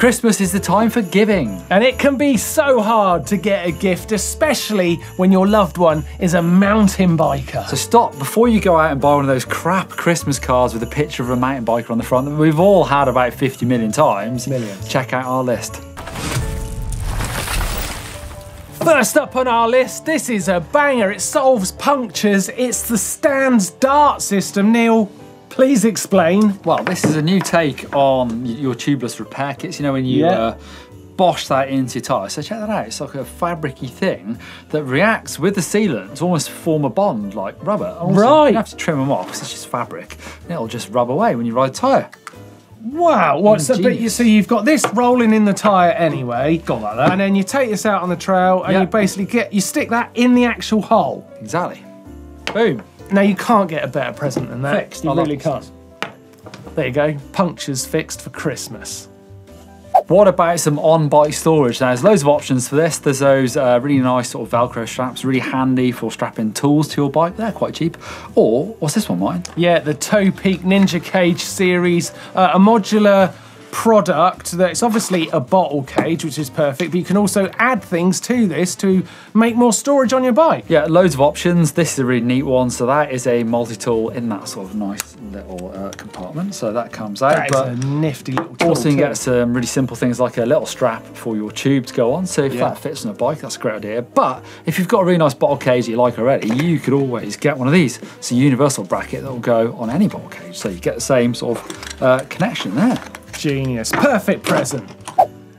Christmas is the time for giving. And it can be so hard to get a gift, especially when your loved one is a mountain biker. So stop before you go out and buy one of those crap Christmas cards with a picture of a mountain biker on the front that we've all had about 50 million times. Millions. Check out our list. First up on our list, this is a banger. It solves punctures. It's the Stan's dart system. Neil, please explain. Well, this is a new take on your tubeless repair kits. You know, when you bosh that into your tyre. So check that out. It's like a fabric-y thing that reacts with the sealant to almost form a bond like rubber. Also, right. You don't have to trim them off because it's just fabric. And it'll just rub away when you ride a tyre. Wow, so you've got this rolling in the tyre anyway. Got like that. And then you take this out on the trail and you basically you stick that in the actual hole. Exactly. Boom. Now you can't get a better present than that. Fixed. You really can't. There you go, punctures fixed for Christmas. What about some on-bike storage? Now, there's loads of options for this. There's those really nice sort of Velcro straps, really handy for strapping tools to your bike. They're quite cheap. Or, what's this one, Martin? Yeah, the Toe Peak Ninja Cage series, a modular product that's obviously a bottle cage, which is perfect, but you can also add things to this to make more storage on your bike. Yeah, loads of options. This is a really neat one. So that is a multi-tool in that sort of nice little compartment. So that comes out. That is a nifty little tool. Also, you can get some really simple things like a little strap for your tube to go on. So if that fits on a bike, that's a great idea. But if you've got a really nice bottle cage that you like already, you could always get one of these. It's a universal bracket that will go on any bottle cage. So you get the same sort of connection there. Genius. Perfect present.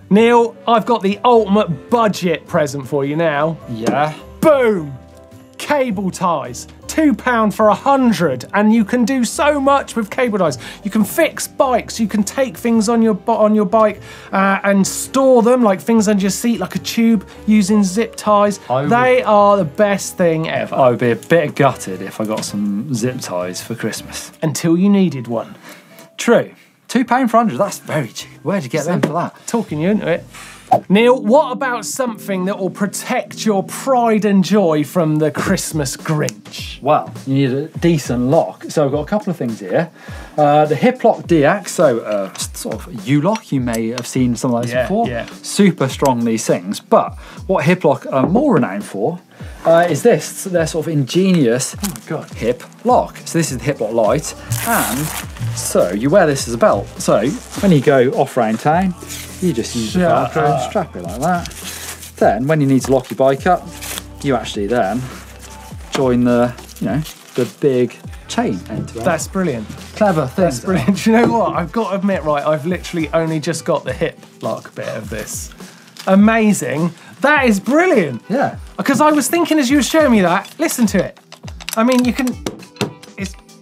Neil, I've got the ultimate budget present for you now. Yeah. Boom! Cable ties. £2 for 100, and you can do so much with cable ties. You can fix bikes, you can take things on your bike and store them, like things under your seat, like a tube, using zip ties. They are the best thing ever. I would be a bit gutted if I got some zip ties for Christmas. Until you needed one. True. £2 for 100, that's very cheap. Where'd you get them for that? Talking you into it. Neil, what about something that will protect your pride and joy from the Christmas Grinch? Well, you need a decent lock. So I've got a couple of things here. The hip lock DX, so sort of U-lock, you may have seen some of those before. Yeah. Super strong, these things. But what hip lock are more renowned for is this. So they're sort of ingenious hip lock. So this is the hip lock light. And so you wear this as a belt. So when you go off round town, you just use the Velcro, strap it like that. Then when you need to lock your bike up, you actually then join the, the big chain end to end. That's brilliant. Clever thing. That's brilliant. Do you know what? I've got to admit, right, I've literally only just got the hip lock bit of this. Amazing. That is brilliant. Yeah. Because I was thinking as you were showing me that, listen to it. I mean, you can,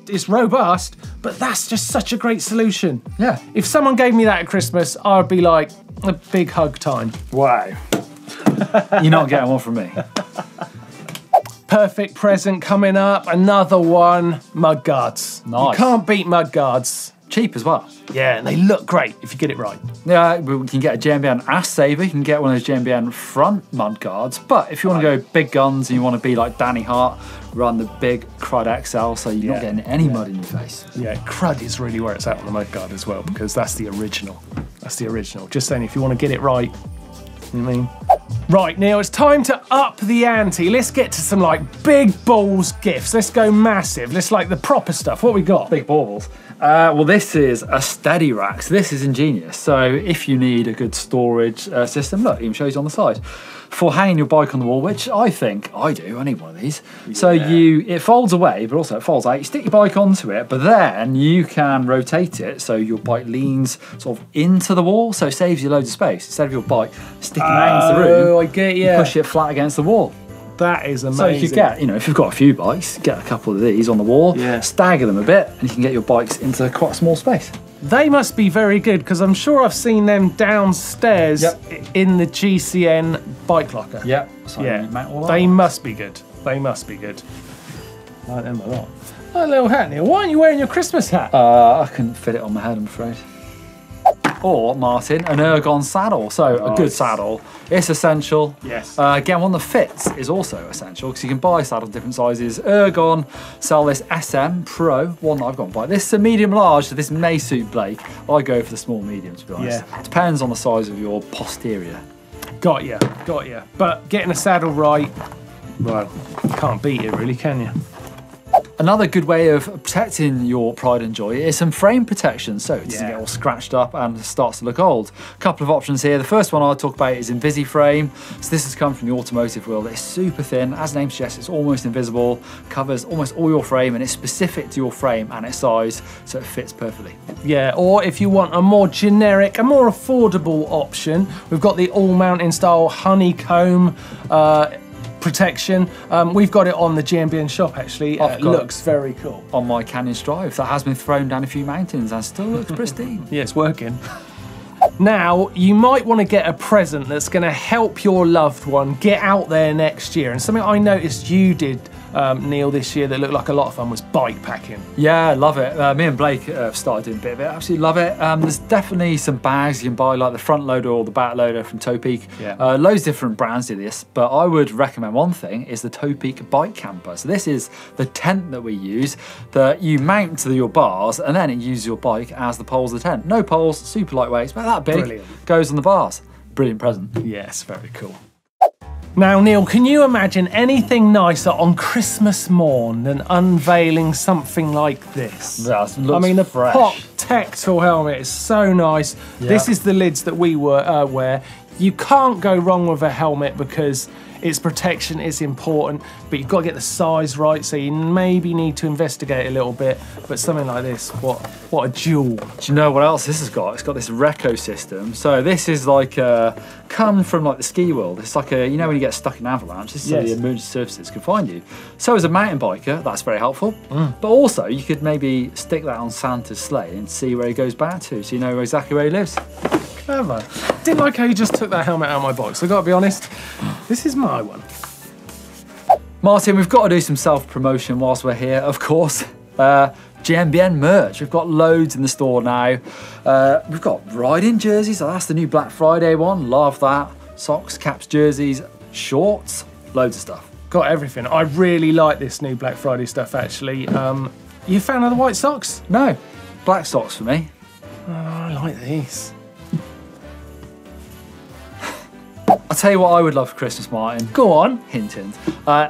it's robust, but that's just such a great solution. Yeah. If someone gave me that at Christmas, I'd be like, a big hug time. Wow. You're not getting one from me. Perfect present coming up. Another one, mud guards. Nice. You can't beat mud guards. Cheap as well. Yeah, and they look great if you get it right. Yeah, we can get a GMBN ass saver. You can get one of those GMBN front mud guards. But if you want to go big guns and you want to be like Danny Hart, run the big Crud XL so you're not getting any mud in your face. Yeah, Crud is really where it's at on the mud guard as well, because that's the original. That's the original. Just saying, if you want to get it right, you know what I mean? Right, Neil, it's time to up the ante. Let's get to some like big balls gifts. Let's go massive. Let's like the proper stuff. What we got? Big balls. Well, this is a steady rack. So this is ingenious. So if you need a good storage system, look, it even shows you on the side. For hanging your bike on the wall, which I think I do, I need one of these. Yeah. So it folds away, but also it folds out. You stick your bike onto it, but then you can rotate it so your bike leans sort of into the wall, so it saves you loads of space. Instead of your bike sticking out into the room, I get you. You push it flat against the wall. That is amazing. So you could get, if you've got a few bikes, get a couple of these on the wall, stagger them a bit, and you can get your bikes into quite a small space. They must be very good, because I'm sure I've seen them downstairs in the GCN bike locker. Yep. So they must be good. They must be good. I like them a lot. Oh, little hat, Neil. Why aren't you wearing your Christmas hat? I couldn't fit it on my head, I'm afraid. Or, Martin, an ergon saddle. So a good saddle. It's essential. Yes. Again, one that fits is also essential because you can buy saddles different sizes. Ergon sell this SM Pro, one that I've got to buy. This is a medium large, so this may suit Blake. I go for the small medium, to be honest. Yeah. Depends on the size of your posterior. Got ya. But getting a saddle right, well, you can't beat it really, can you? Another good way of protecting your pride and joy is some frame protection, so it doesn't get all scratched up and starts to look old. A couple of options here. The first one I'll talk about is InvisiFrame. So this has come from the automotive world. It's super thin. As the name suggests, it's almost invisible, covers almost all your frame, and it's specific to your frame and its size, so it fits perfectly. Yeah, or if you want a more generic, a more affordable option, we've got the all-mountain style honeycomb protection. We've got it on the GMBN shop actually. It looks very cool. On my Canyon Strive that has been thrown down a few mountains and still looks pristine. Yeah, it's working. Now, you might want to get a present that's going to help your loved one get out there next year. And something I noticed you did, Neil, this year that looked like a lot of fun was bike packing. Yeah, love it. Me and Blake started doing a bit of it. Absolutely love it. There's definitely some bags you can buy, like the front loader or the back loader from Topeak. Yeah. Loads of different brands do this, but I would recommend one thing is the Topeak bike camper. So this is the tent that we use that you mount to your bars, and then it uses your bike as the poles of the tent. No poles, super lightweight, it's about that big. Brilliant. Goes on the bars. Brilliant present. Yes, very cool. Now, Neil, can you imagine anything nicer on Christmas morn than unveiling something like this? That looks I mean, the Pop Tectal helmet is so nice. Yep. This is the lids that we wear. You can't go wrong with a helmet because its protection is important, but you've got to get the size right, so you maybe need to investigate a little bit. But something like this, what a jewel. Do you know what else this has got? It's got this Reco system. So this is like come from like the ski world. It's like a, you know when you get stuck in an avalanche, this is so the emergency services can find you. So as a mountain biker, that's very helpful. But also you could maybe stick that on Santa's sleigh and see where he goes back to, so you know exactly where he lives. Clever. Didn't like how you just took that helmet out of my box. I gotta be honest, this is my one. Martin, we've got to do some self-promotion whilst we're here, of course. GMBN merch. We've got loads in the store now. We've got riding jerseys. So that's the new Black Friday one. Love that. Socks, caps, jerseys, shorts, loads of stuff. Got everything. I really like this new Black Friday stuff, actually. You a fan of the white socks? No. Black socks for me. Oh, I like these. I'll tell you what I would love for Christmas, Martin. Go on. Hint, hint.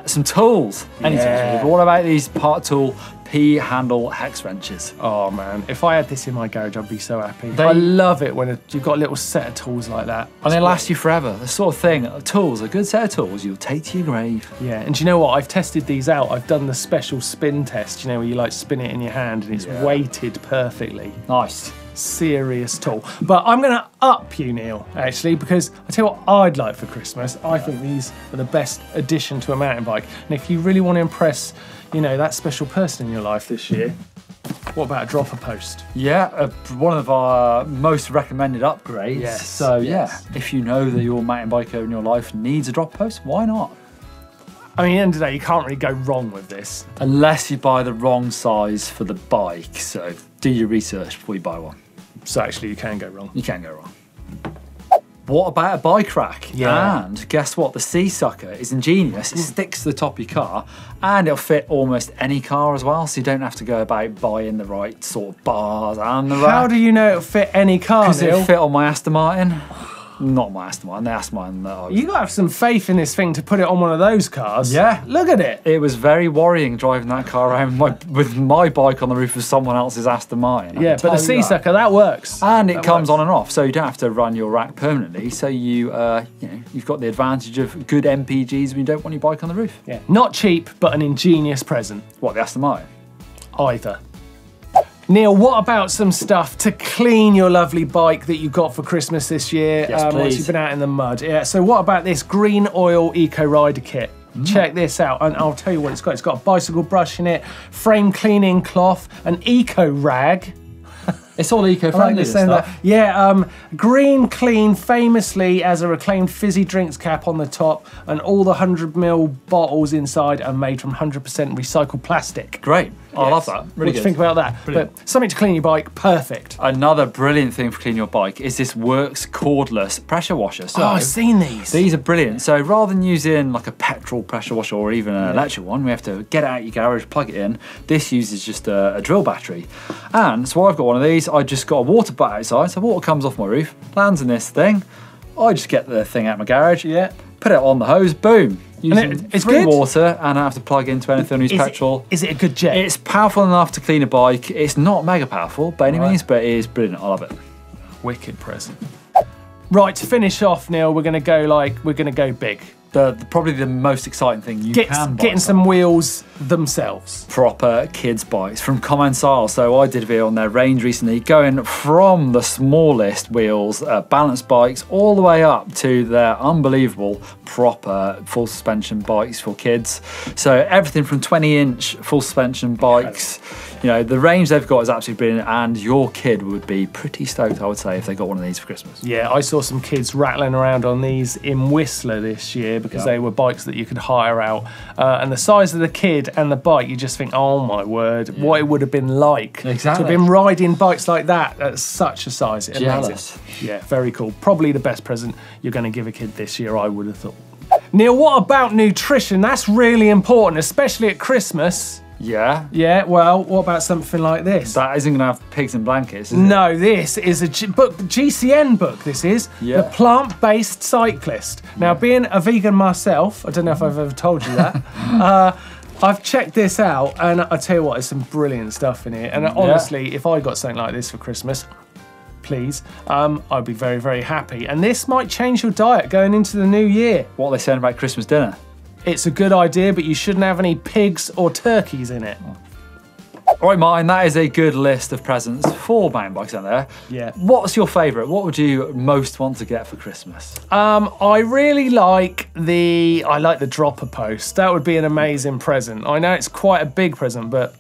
Some tools. Any tools, really. What about these Part Tool P-handle hex wrenches? Oh, man. If I had this in my garage, I'd be so happy. I love it when you've got a little set of tools like that. And they last you forever. The sort of thing, tools, a good set of tools you'll take to your grave. Yeah, and do you know what? I've tested these out. I've done the special spin test, you know, where you like spin it in your hand and it's weighted perfectly. Nice. Serious tool. But I'm going to up you, Neil, actually, because I tell you what I'd like for Christmas. I think these are the best addition to a mountain bike. And if you really want to impress, you know, that special person in your life this year, what about a dropper post? Yeah, one of our most recommended upgrades. Yes. So yeah, if you know that your mountain biker in your life needs a dropper post, why not? I mean, at the end of the day, you can't really go wrong with this. Unless you buy the wrong size for the bike. So do your research before you buy one. So actually, you can go wrong. You can go wrong. What about a bike rack? Yeah. And guess what? The C-sucker is ingenious. It sticks to the top of your car and it'll fit almost any car as well, so you don't have to go about buying the right sort of bars and the rack. How do you know it'll fit any car, Neil? Because it'll fit on my Aston Martin. Not my Aston Martin, the Aston Martin that I was... You got to have some faith in this thing to put it on one of those cars. Yeah. Look at it. It was very worrying driving that car around with my bike on the roof of someone else's Aston Martin. Yeah, but the C-sucker, that works. And it comes on and off, so you don't have to run your rack permanently, so you know, you've got the advantage of good MPGs when you don't want your bike on the roof. Yeah. Not cheap, but an ingenious present. What, the Aston Martin? Either. Neil, what about some stuff to clean your lovely bike that you got for Christmas this year? Yes, please. Once you've been out in the mud. Yeah, so what about this Green Oil Eco Rider Kit? Check this out, and I'll tell you what it's got. It's got a bicycle brush in it, frame cleaning cloth, an eco rag. It's all eco-friendly stuff. Yeah, Green Clean famously has a reclaimed fizzy drinks cap on the top, and all the 100ml bottles inside are made from 100% recycled plastic. Great. I love that. Really what do you think about that? Brilliant. But something to clean your bike, perfect. Another brilliant thing for cleaning your bike is this Works Cordless pressure washer. So I've seen these. These are brilliant. So rather than using like a petrol pressure washer or even an electric one, we have to get it out your garage, plug it in. This uses just a drill battery. And so I've got one of these. I just got a water butt outside, so water comes off my roof, lands in this thing. I just get the thing out of my garage, put it on the hose, boom. Using it's free good. water, and I have to plug into anything, use petrol. Is it a good jet? It's powerful enough to clean a bike. It's not mega powerful by any means, but it is brilliant. I love it. Wicked present. Right, to finish off, Neil, we're gonna go big. Probably the most exciting thing you can buy. Getting some wheels themselves. Proper kids bikes from Commensal. So I did a video on their range recently, going from the smallest wheels, balance bikes, all the way up to their unbelievable proper full suspension bikes for kids. So everything from 20-inch full suspension bikes. You know, the range they've got is absolutely brilliant, and your kid would be pretty stoked, I would say, if they got one of these for Christmas. Yeah, I saw some kids rattling around on these in Whistler this year because they were bikes that you could hire out. And the size of the kid and the bike, you just think, oh my word, what it would have been like to have been riding bikes like that at such a size. Jealous. Yeah, very cool. Probably the best present you're going to give a kid this year, I would have thought. Neil, what about nutrition? That's really important, especially at Christmas. Yeah. Yeah, well, what about something like this? That isn't going to have pigs and blankets, is it? No, this is a GCN book, this is. Yeah. The Plant-Based Cyclist. Now, being a vegan myself, I don't know if I've ever told you that, I've checked this out, and I tell you what, there's some brilliant stuff in here. And honestly, if I got something like this for Christmas, please, I'd be very, very happy. And this might change your diet going into the new year. What are they saying about Christmas dinner? It's a good idea, but you shouldn't have any pigs or turkeys in it. All right, Martin, that is a good list of presents for mountain bikes out there. Yeah. What's your favourite? What would you most want to get for Christmas? I really like the dropper post. That would be an amazing present. I know it's quite a big present, but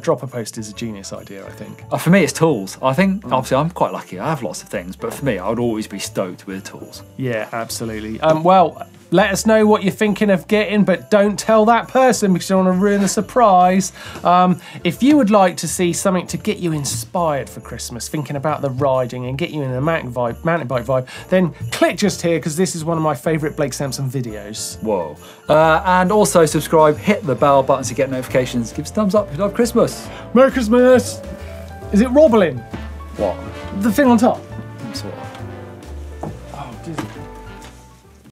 dropper post is a genius idea, I think. For me, it's tools. I think, obviously, I'm quite lucky. I have lots of things, but for me, I would always be stoked with tools. Yeah, absolutely. Well, let us know what you're thinking of getting, but don't tell that person because you don't want to ruin the surprise. If you would like to see something to get you inspired for Christmas, thinking about the riding and get you in a mountain bike vibe, then click just here because this is one of my favourite Blake Sampson videos. Whoa. And also subscribe, hit the bell button to get notifications. Give us a thumbs up if you love Christmas. Merry Christmas! Is it Roblin? What? The thing on top? Sort of.